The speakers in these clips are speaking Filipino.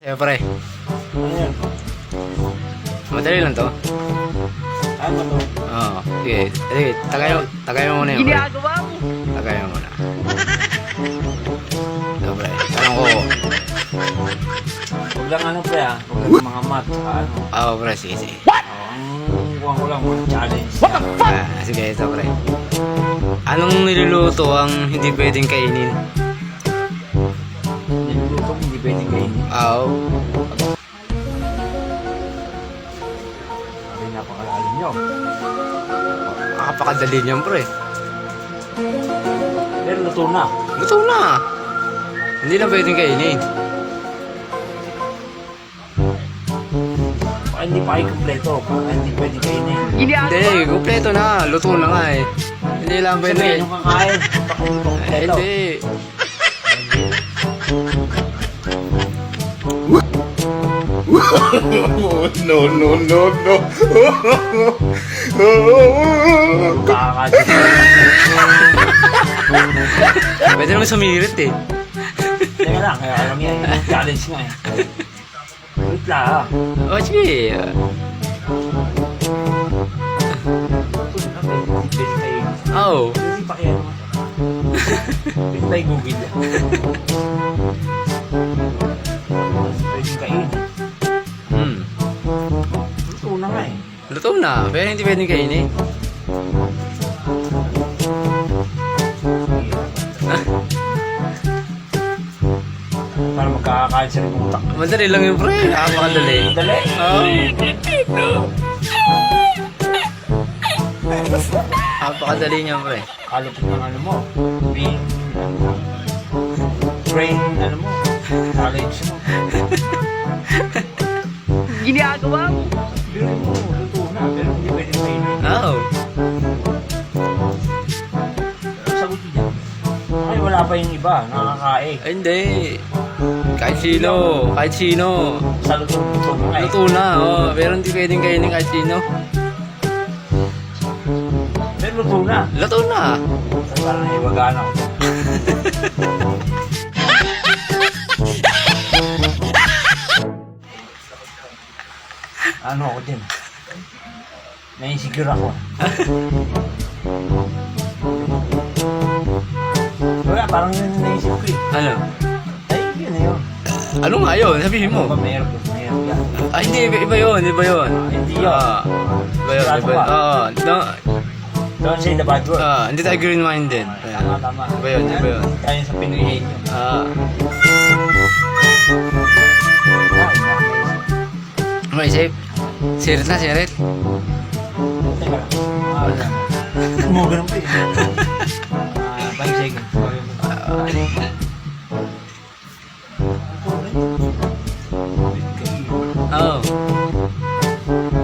Siyempre, Ayan. madali lang to. Ano to? Oo, sige. Sige, tagay mo muna yun. Ginagawa mo. Tagay mo muna. Siyempre, tanong ko. Huwag lang ano pre ah. Huwag lang mga mat. Saka ano. Oo, pre, sige, sige. Ang kuha ko lang mga challenge. Sige, ito, pre. Anong niluluto ang hindi pwedeng kainin? Niluluto hindi pwedeng kainin. Oo. Sabi napakalalim nyo. Makapakadali niyan, pre. Pero luto na. Luto na. Hindi na pwedeng kainin. Baka hindi pa kayo kompleto. Baka hindi pwedeng kainin. Ginagawa Hindi, mo. kumpleto na. Luto na nga eh. Hindi lang pwedeng Sabi, kainin. yung kakain. Baka hindi pa kompleto. Hindi. No, no, no, no. Kakakadyo. Pwede naman sumirit eh. Teka lang. Kaya alam niya yung challenge nga eh. Wait lang ah. O, sige. Luto na. Pwede tayo. Oo. Hindi pa kaya naman. Pwede tayo google lang. Pwede kainin. Luto na nga eh. Luto na. Pero hindi pwedeng kainin. Para magkakakain sa rin utak. Madali lang yun, pre. Napakadali. Dali. Oo. Napakadali niya, pre. Kalapit ng ano mo. Brain, ano mo. Knowledge mo. Ginagawa mo. Pero mo, luto na. Pero hindi pwede kainin. Oo. Ang sagot ko dyan. Ay, wala pa yung iba. Nakakain. Ay, hindi. Kahit sino. Kahit sino. Sa luto na nga eh. Luto na. Oh. Pero hindi pwedeng kainin kahit sino. Pero luto na. Luto na. Parang naiwagaan ako. Ano ako din? Nainsecure ako. Wala, parang yun naisip ko eh. Ano? Ay, yun na yun. Ano nga yun? Sabihin mo. Ano ba mayroon? Mayroon yan. Ay, hindi. Iba yun. Iba yun. Hindi yun. Iba yun. Iba yun. Oo. No. Don't say the bad word. Hindi tayo green-minded. Tama, tama. Iba yun. Iba yun. Kaya sa Pinoy nyo. May safe. Sirit na, sirit. Teka lang. Mo ganun pa eh. 5 seconds. Oo.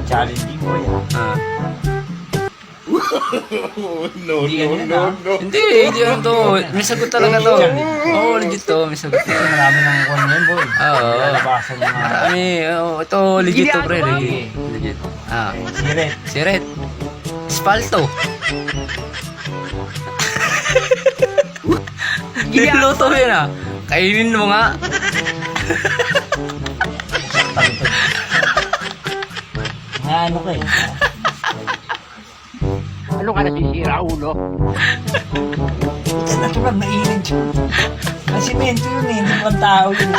Challenging mo yan. No, no, no, no. Hindi, hindi ano to. May sagot talaga to. Oo, legit to. May sagot to. Marami nang kuha niyan, boy. Oo. Lalabasan yung mga... Marami. Ito, legit to, pre. Legit. Legit. Siret. Siret. Spalto. Niluto yun ah. Kainin mo nga. Tangtog. Nga ano ka eh. Ano ka nasisira, ulo? Ito natural na init yun. Ang simento yun eh. Hindi pang tao yun.